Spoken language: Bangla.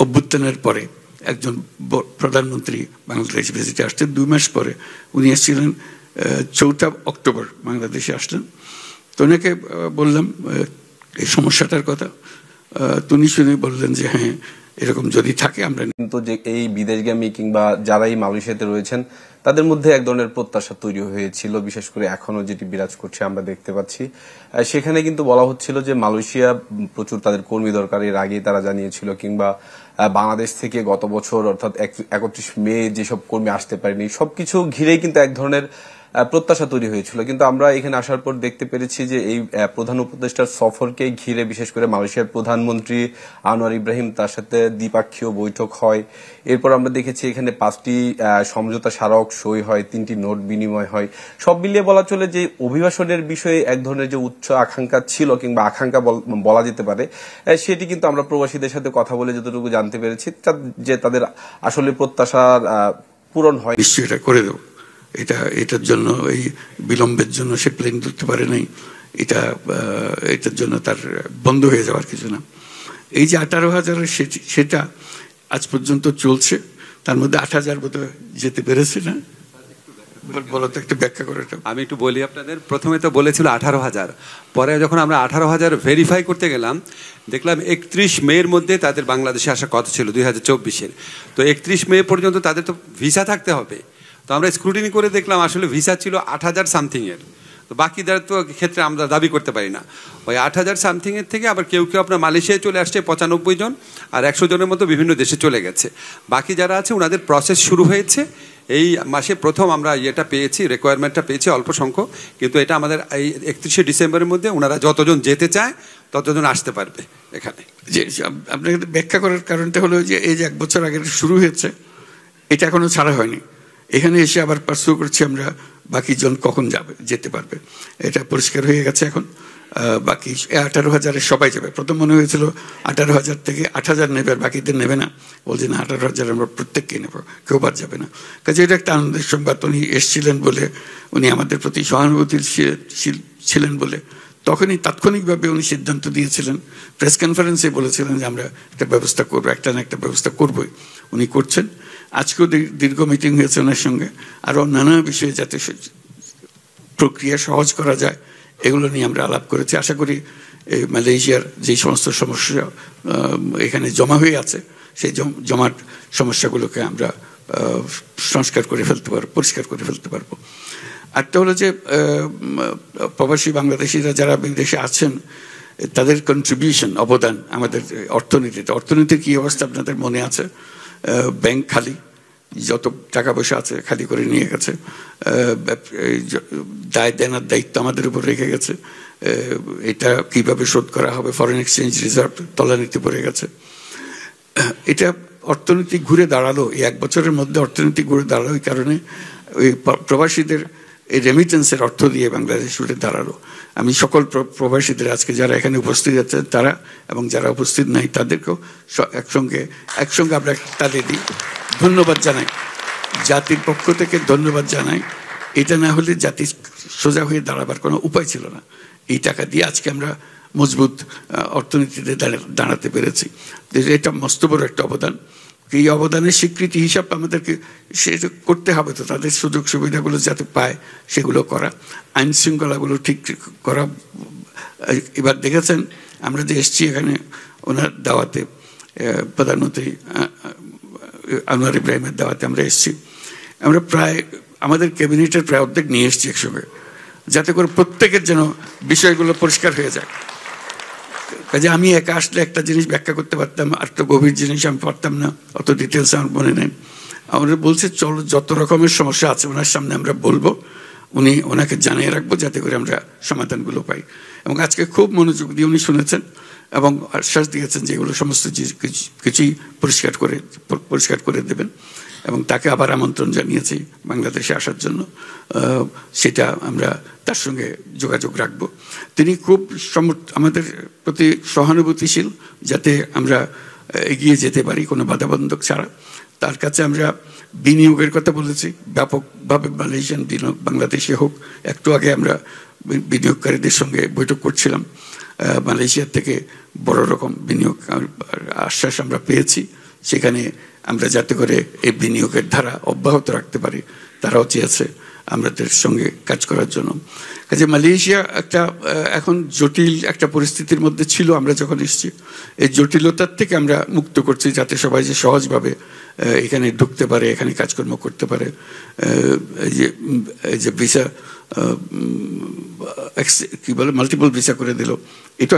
অভ্যুত্থানের পরে একজন প্রধানমন্ত্রী বাংলাদেশ ভিজিটে আসছেন। 2 মাস পরে উনি এসেছিলেন 4 অক্টোবর বাংলাদেশে আসলেন। তো ওনাকে বললাম এই সমস্যাটার কথা, তিনি শুনে বললেন যে হ্যাঁ এরকম যদি থাকে আমরা। কিন্তু যে এই বিদেশগামী কিংবা যারাই মালয়েশিয়াতে রয়েছেন তাদের মধ্যে এক ধরনের প্রত্যাশা তৈরি হয়েছিল, বিশেষ করে এখনো যেটি বিরাজ করছে আমরা দেখতে পাচ্ছি। সেখানে কিন্তু বলা হচ্ছিল যে মালয়েশিয়া প্রচুর তাদের কর্মী দরকার, এর আগেই তারা জানিয়েছিল, কিংবা বাংলাদেশ থেকে গত বছর অর্থাৎ 31 মে যেসব কর্মী আসতে পারেনি, সবকিছু ঘিরেই কিন্তু এক ধরনের প্রত্যাশা তৈরি হয়েছিল। কিন্তু আমরা এখানে আসার পর দেখতে পেরেছি যে এই প্রধান উপদেষ্টার সফরকে ঘিরে বিশেষ করে মালয়েশিয়ার প্রধানমন্ত্রী আনোয়ার ইব্রাহিম তার সাথে দ্বিপাক্ষীয় বৈঠক হয়। এরপর আমরা দেখেছি এখানে 5টি সমঝোতা স্মারক সই হয়, 3টি নোট বিনিময় হয়। সব মিলিয়ে বলা চলে যে অভিবাসনের বিষয়ে এক ধরনের যে উচ্চ আকাঙ্ক্ষা ছিল কিংবা আকাঙ্ক্ষা বলা যেতে পারে, সেটি কিন্তু আমরা প্রবাসীদের সাথে কথা বলে যতটুকু জানতে পেরেছি যে তাদের আসলে প্রত্যাশার পূরণ হয়। নিশ্চয়ই এটা করে দেব। এটার জন্য এই বিলম্বের জন্য সে প্লেন ধরতে পারে নাই, এটার জন্য তার বন্ধ হয়ে যাওয়ার কিছু না। এই যে 18,000 সেটা আজ পর্যন্ত চলছে, তার মধ্যে 8,000 বোধহয় যেতে পেরেছে না। বলো তো একটু ব্যাখ্যা করে। আমি একটু বলি আপনাদের। প্রথমে তো বলেছিল 18,000, পরে যখন আমরা 18,000 ভেরিফাই করতে গেলাম দেখলাম 31 মের মধ্যে তাদের বাংলাদেশে আসার কথা ছিল 2024-এর। তো 31 মে পর্যন্ত তাদের তো ভিসা থাকতে হবে। তো আমরা স্ক্রুটিনি করে দেখলাম আসলে ভিসা ছিল 8,000 সামথিংয়ের। তো বাকিদের তো ক্ষেত্রে আমরা দাবি করতে পারি না। ওই 8,000 সামথিংয়ের থেকে আবার কেউ কেউ আপনার মালয়েশিয়ায় চলে আসছে 95 জন, আর 100 জনের মতো বিভিন্ন দেশে চলে গেছে। বাকি যারা আছে ওনাদের প্রসেস শুরু হয়েছে। এই মাসে প্রথম আমরা ইয়েটা পেয়েছি, রিকোয়ারমেন্টটা পেয়েছি অল্প সংখ্যক, কিন্তু এটা আমাদের এই 31শে ডিসেম্বরের মধ্যে ওনারা যতজন যেতে চায় ততজন আসতে পারবে এখানে। যে আপনাকে ব্যাখ্যা করার কারণটা হলো যে এই যে 1 বছর আগে শুরু হয়েছে, এটা এখনো ছাড়া হয়নি। এখানে এসে আবার পার্সু করছি আমরা বাকি জন কখন যেতে পারবে, এটা পরিষ্কার হয়ে গেছে এখন। বাকি 18,000-এর সবাই যাবে। প্রথম মনে হয়েছিল 18,000 থেকে 8,000 নেবে আর বাকিদের নেবে না, বলছে না 18,000 আমরা প্রত্যেককে নেব, কেউ বাদ যাবে না। কাজে এটা একটা আনন্দের সংবাদ। উনি এসছিলেন বলে, উনি আমাদের প্রতি সহানুভূতিশীল ছিলেন বলে তখনই তাৎক্ষণিকভাবে উনি সিদ্ধান্ত দিয়েছিলেন, প্রেস কনফারেন্সে বলেছিলেন যে আমরা একটা ব্যবস্থা করবো, একটা না একটা ব্যবস্থা করবোই। উনি করছেন। আজকেও দীর্ঘ মিটিং হয়েছে ওনার সঙ্গে। আরও নানা বিষয়ে যাতে প্রক্রিয়া সহজ করা যায় এগুলো নিয়ে আমরা আলাপ করেছি। আশা করি এই মালয়েশিয়ার যে সমস্ত সমস্যা এখানে জমা হয়ে আছে সেই জমাট সমস্যাগুলোকে আমরা সংস্কার করে ফেলতে পারবো, পরিষ্কার করে ফেলতে পারবো। আরটা হলো যে প্রবাসী বাংলাদেশিরা যারা বিদেশে আছেন তাদের কন্ট্রিবিউশন, অবদান আমাদের অর্থনীতির কী অবস্থা আপনাদের মনে আছে। ব্যাংক খালি, যত টাকা পয়সা আছে খালি করে নিয়ে গেছে। দায় দেনার দায়িত্ব আমাদের উপর রেখে গেছে। এটা কিভাবে শোধ করা হবে, ফরেন এক্সচেঞ্জ রিজার্ভ তলানিতে পড়ে গেছে। এটা অর্থনীতি ঘুরে দাঁড়ালো, এই 1 বছরের মধ্যে অর্থনীতি ঘুরে দাঁড়ালো। এই কারণে ওই প্রবাসীদের এই রেমিটেন্সের অর্থ দিয়ে বাংলাদেশ উঠে দাঁড়ালো। আমি সকল প্রবাসীদের আজকে যারা এখানে উপস্থিত আছেন তারা এবং যারা উপস্থিত নাই তাদেরকেও একসঙ্গে আমরা তাদের দিই ধন্যবাদ জানাই, জাতির পক্ষ থেকে ধন্যবাদ জানাই। এটা না হলে জাতি সোজা হয়ে দাঁড়াবার কোনো উপায় ছিল না। এই টাকা দিয়ে আজকে আমরা মজবুত অর্থনীতিতে দাঁড়াতে পেরেছি। এটা মস্ত বড় একটা অবদান। এই অবদানের স্বীকৃতি হিসাব আমাদেরকে সে করতে হবে, তো তাদের সুযোগ সুবিধাগুলো যাতে পায় সেগুলো করা, আইন শৃঙ্খলাগুলো ঠিক করা। এবার দেখেছেন আমরা যে এসছি এখানে ওনার দাওয়াতে, প্রধানমন্ত্রী আনোয়ার ইব্রাহিমের দাওয়াতে আমরা এসছি। আমরা প্রায় আমাদের ক্যাবিনেটের প্রায় অর্ধেক নিয়ে এসছি একসঙ্গে, যাতে করে প্রত্যেকের যেন বিষয়গুলো পরিষ্কার হয়ে যায়। কাজে আমি একা আসলে একটা জিনিস ব্যাখ্যা করতে পারতাম, আর তো গভীর জিনিস আমি পারতাম না, অত ডিটেলস আমার মনে নেই। আমরা বলছে চলো যত রকমের সমস্যা আছে ওনার সামনে আমরা বলবো, ওনাকে জানিয়ে রাখবো যাতে করে আমরা সমাধানগুলো পাই। এবং আজকে খুব মনোযোগ দিয়ে উনি শুনেছেন এবং আশ্বাস দিয়েছেন যে এগুলো সমস্ত কিছুই পরিষ্কার করে দেবেন। এবং তাকে আবার আমন্ত্রণ জানিয়েছি বাংলাদেশে আসার জন্য, সেটা আমরা তার সঙ্গে যোগাযোগ রাখব। তিনি খুব আমাদের প্রতি সহানুভূতিশীল, যাতে আমরা এগিয়ে যেতে পারি কোনো বাধাবন্ধক ছাড়া। তার কাছে আমরা বিনিয়োগের কথা বলেছি, ব্যাপকভাবে মালয়েশিয়ান বিনিয়োগ বাংলাদেশে হোক। একটু আগে আমরা বিনিয়োগকারীদের সঙ্গে বৈঠক করছিলাম, মালয়েশিয়ার থেকে বড় রকম বিনিয়োগ আশ্বাস আমরা পেয়েছি। সেখানে আমরা যাতে করে এই বিনিয়োগের ধারা অব্যাহত রাখতে পারি তারাও চেয়েছে আমাদের সঙ্গে কাজ করার জন্য। কাজে মালয়েশিয়া একটা এখন জটিল একটা পরিস্থিতির মধ্যে ছিল আমরা যখন এসেছি, এই জটিলতার থেকে আমরা মুক্ত করছি যাতে সবাই যে সহজভাবে এখানে ঢুকতে পারে, এখানে কাজকর্ম করতে পারে। এই যে ভিসা কি বলে মাল্টিপল ভিসা করে দিল, এটা